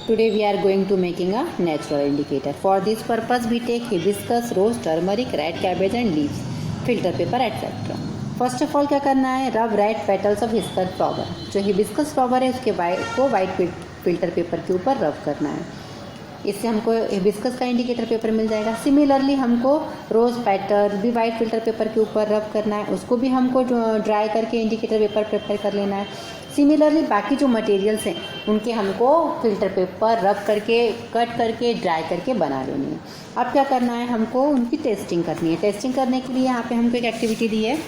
Today we are going to making a natural indicator. For this purpose we take hibiscus, rose, turmeric, red cabbage and leaves, filter paper etc. First of all क्या करना है, रब red petals of hibiscus flower. जो hibiscus flower है उसके white filter paper के ऊपर रब करना है. इससे हमको हिबिस्कस का इंडिकेटर पेपर मिल जाएगा. सिमिलरली हमको रोज़ पेटल भी वाइट फिल्टर पेपर के ऊपर रब करना है, उसको भी हमको ड्राई करके इंडिकेटर पेपर प्रिपेयर कर लेना है. सिमिलरली बाकी जो मटेरियल्स हैं उनके हमको फिल्टर पेपर रब करके कट करके ड्राई करके बना लेनी है. अब क्या करना है, हमको उनकी टेस्टिंग करनी है. टेस्टिंग करने के लिए यहाँ पे हमको एक एक्टिविटी दी है.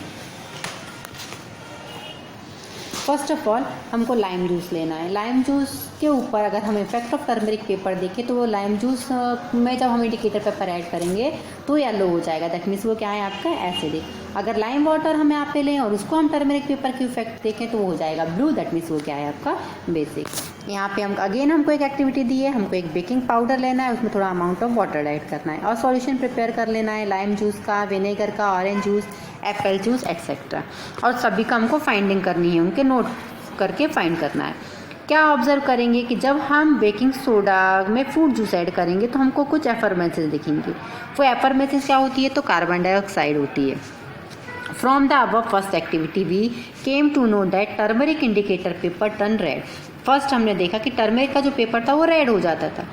फर्स्ट ऑफ ऑल हमको लाइम जूस लेना है. लाइम जूस के ऊपर अगर हम इफेक्ट ऑफ टर्मरिक पेपर देखें तो वो लाइम जूस में जब हम इंडिकेटर पेपर ऐड करेंगे तो येलो हो जाएगा. दैट मीन्स वो क्या है आपका एसिडिक. अगर लाइम वाटर हम यहाँ पे लें और उसको हम टर्मरिक पेपर की इफेक्ट देखें तो वो हो जाएगा ब्लू. दैट मीन्स वो क्या है आपका बेसिक. यहाँ पे हम अगेन हमको एक एक्टिविटी दी है. हमको एक बेकिंग पाउडर लेना है, उसमें थोड़ा अमाउंट ऑफ वाटर ऐड करना है और सॉल्यूशन प्रिपेयर कर लेना है. लाइम जूस का, विनेगर का, orange juice, Apple juice etcetera. और सभी का हमको फाइंडिंग करनी है, उनके नोट करके फाइंड करना है. क्या ऑब्जर्व करेंगे कि जब हम बेकिंग सोडा में फ्रूट जूस ऐड करेंगे तो हमको कुछ एफर्मेंसेस दिखेंगे. वो एफर्मेंसेस क्या होती है, तो कार्बन डाइऑक्साइड होती है. From the above first activity we came to know that turmeric indicator paper turn red. First हमने देखा कि टर्मरिक का जो पेपर था वो रेड हो जाता था.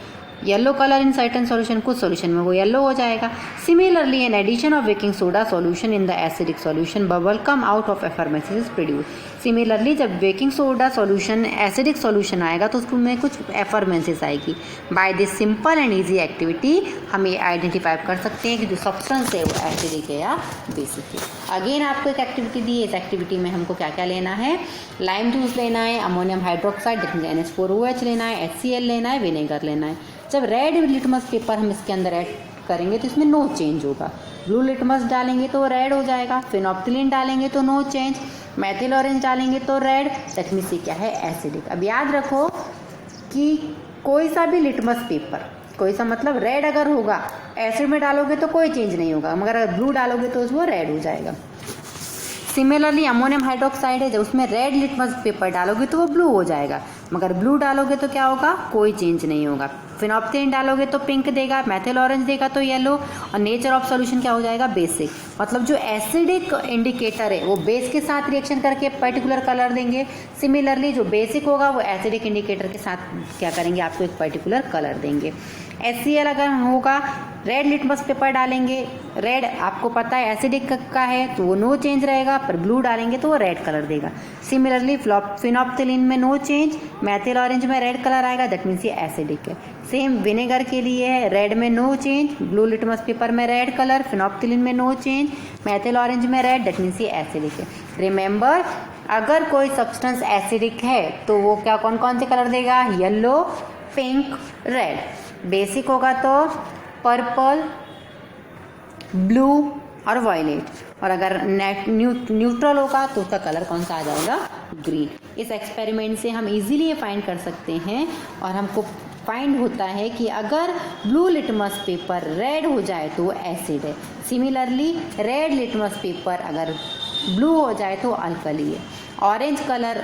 Yellow colour in certain solution, कुछ सॉल्यूशन में वो येलो हो जाएगा. Similarly an addition of baking soda solution in the acidic solution bubble come out of effervescences produce. Similarly जब baking soda solution acidic solution आएगा तो उसमें कुछ एफर्मेंसेस आएगी. By this simple and easy activity हम ये आइडेंटिफाई कर सकते हैं कि जो सब्सटेंस है वो एसिडिक है या बेसिक है. अगेन आपको एक एक्टिविटी दी है. इस एक्टिविटी में हमको क्या क्या लेना है, लाइम जूस लेना है, अमोनियम हाइड्रोक्साइड NH4OH लेना है, HCl लेना है, विनेगर लेना है. जब रेड लिटमस पेपर हम इसके अंदर ऐड करेंगे तो इसमें नो चेंज होगा. ब्लू लिटमस डालेंगे तो रेड हो जाएगा. फिनोप्थिलीन डालेंगे तो नो चेंज. मेथिल ऑरेंज डालेंगे तो रेड. दैट मीन्स ये क्या है, एसिडिक. अब याद रखो कि कोई सा भी लिटमस पेपर, कोई सा मतलब रेड अगर होगा, एसिड में डालोगे तो कोई चेंज नहीं होगा, मगर अगर ब्लू डालोगे तो वो रेड हो जाएगा. सिमिलरली अमोनियम हाइड्रोक्साइड है, जब उसमें रेड लिटमस पेपर डालोगे तो वो ब्लू हो जाएगा, मगर ब्लू डालोगे तो क्या होगा, कोई चेंज नहीं होगा. फिनोप्थिलीन डालोगे तो पिंक देगा, मेथिल ऑरेंज देगा तो येलो. और नेचर ऑफ सॉल्यूशन क्या हो जाएगा, बेसिक. मतलब जो एसिडिक इंडिकेटर है वो बेस के साथ रिएक्शन करके पर्टिकुलर कलर देंगे. सिमिलरली जो बेसिक होगा वो एसिडिक इंडिकेटर के साथ क्या करेंगे, आपको एक पर्टिकुलर कलर देंगे. HCl अगर होगा, रेड लिटमस पेपर डालेंगे, रेड आपको पता है एसिडिक का है तो वो नो चेंज रहेगा, पर ब्लू डालेंगे तो वो रेड कलर देगा. सिमिलरली फिनोप्थिलीन में नो चेंज, मेथिल ऑरेंज में रेड कलर आएगा. दैट मीन्स ये एसिडिक है. सेम विनेगर के लिए है, रेड में no change, blue litmus paper में रेड कलर, फिनोप्थिलीन में नो चेंज, मेथिल ऑरेंज में रेड. दैट मीन्स ये एसिडिक है. रिमेंबर, अगर कोई सब्सटेंस एसिडिक है तो वो क्या कौन कौन से कलर देगा, येलो, पिंक, रेड. बेसिक होगा तो पर्पल, ब्लू और वायलेट. और अगर न्यूट्रल होगा तो उसका कलर कौन सा आ जाएगा, ग्रीन. इस एक्सपेरिमेंट से हम इजीली ये फाइंड कर सकते हैं और हमको फाइंड होता है कि अगर ब्लू लिटमस पेपर रेड हो जाए तो वो एसिड है. सिमिलरली रेड लिटमस पेपर अगर ब्लू हो जाए तो अल्कली है. Orange colour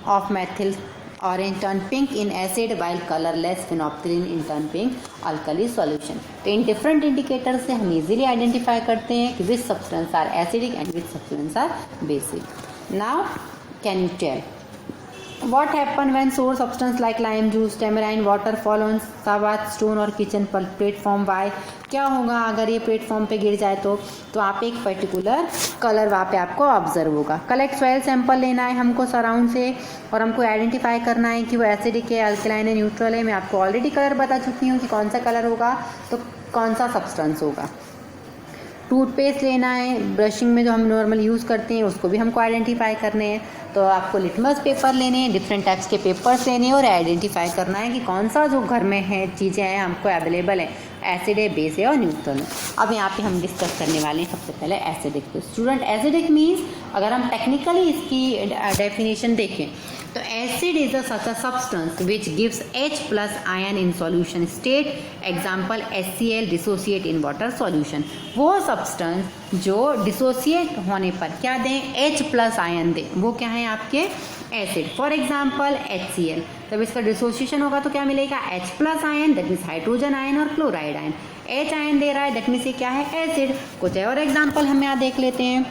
of methyl orange turn pink in acid while colorless phenolphthalein in turn pink alkali solution. तो इन डिफरेंट इंडिकेटर से हम इजीली आइडेंटिफाई करते हैं कि which substance are acidic and which substance are basic. Now can you tell what happen when sour substance like lime juice, tamarind water fall on सावात stone और kitchen platform. Why क्या होगा अगर ये platform पे गिर जाए तो आप एक पर्टिकुलर कलर वहाँ पे आपको ऑब्जर्व होगा. कलेक्ट सॉइल सैंपल लेना है हमको सराउंड से और हमको आइडेंटिफाई करना है कि वो एसिडिक है, अल्कलाइन है, न्यूट्रल है. मैं आपको ऑलरेडी कलर बता चुकी हूँ कि कौन सा कलर होगा तो कौन सा सब्सटेंस होगा. टूथपेस्ट लेना है, ब्रशिंग में जो हम नॉर्मल यूज़ करते हैं उसको भी हमको आइडेंटिफाई करने हैं. तो आपको लिटमस पेपर लेने हैं, डिफरेंट टाइप्स के पेपर्स लेने हैं और आइडेंटिफाई करना है कि कौन सा जो घर में है चीज़ें हैं हमको अवेलेबल है, एसिड है, बेस है और न्यूट्रल है. अब यहाँ पे हम डिस्कस करने वाले हैं सबसे पहले एसिडिक. तो स्टूडेंट एसिडिक मीन्स अगर हम टेक्निकली इसकी डेफिनेशन देखें तो acid is such a substance which gives H+ ion in solution state. Example HCl dissociate in water solution. वो सब्सटेंस जो डिसोसिएट होने पर क्या दें, H+ आयन दें, वो क्या है आपके एसिड। फॉर एग्जाम्पल HCl, तब इसका डिसोसिएशन होगा तो क्या मिलेगा, H+ ion, that means hydrogen ion और क्लोराइड आयन। H आयन दे रहा है, दैट मीन्स ये क्या है, एसिड। कुछ और एग्जाम्पल हम यहाँ देख लेते हैं।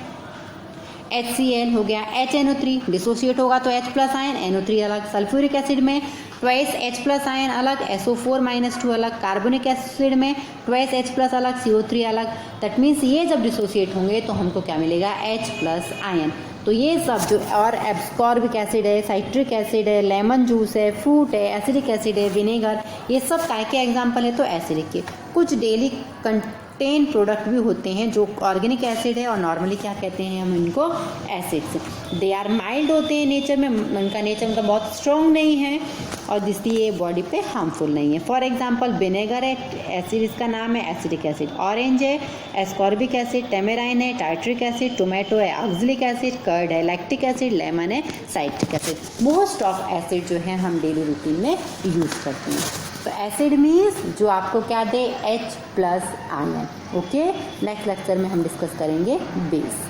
HCl हो गया, HNO3 डिसोसिएट होगा तो H+ आयन, NO3 अलग, सल्फ्यूरिक एसिड में ट्वाइस H+ आयन अलग, SO4-2 अलग, कार्बोनिक एसिड में ट्वाइस H+ अलग, CO3 अलग। दैट मीन्स ये जब डिसोसिएट होंगे तो हमको क्या मिलेगा, H+ आयन। तो ये सब जो और एब्सकॉर्बिक एसिड है, साइट्रिक एसिड है, लेमन जूस है, फ्रूट है, एसिडिक एसिड है, विनेगर, ये सब काय के एग्जाम्पल है, तो एसिडिक के। कुछ डेली कंटेन प्रोडक्ट भी होते हैं जो ऑर्गेनिक एसिड है और नॉर्मली क्या कहते हैं हम इनको, एसिड्स। दे आर माइल्ड होते हैं नेचर में, उनका नेचर उनका बहुत स्ट्रॉन्ग नहीं है और इसलिए ये बॉडी पे हार्मफुल नहीं है। फॉर एग्जांपल विनेगर है, एसिड इसका नाम है एसिडिक एसिड। ऑरेंज है एस्कॉर्बिक एसिड, टेमेराइन है टाइट्रिक एसिड, टोमेटो है ऑक्सैलिक एसिड, कर्ड है लैक्टिक एसिड, लेमन है citric acid. Most of acid जो है हम डेली रूटीन में यूज़ करते हैं। तो एसिड मीन्स जो आपको क्या दे, H+ ion. Okay, next lecture में हम डिस्कस करेंगे बेस।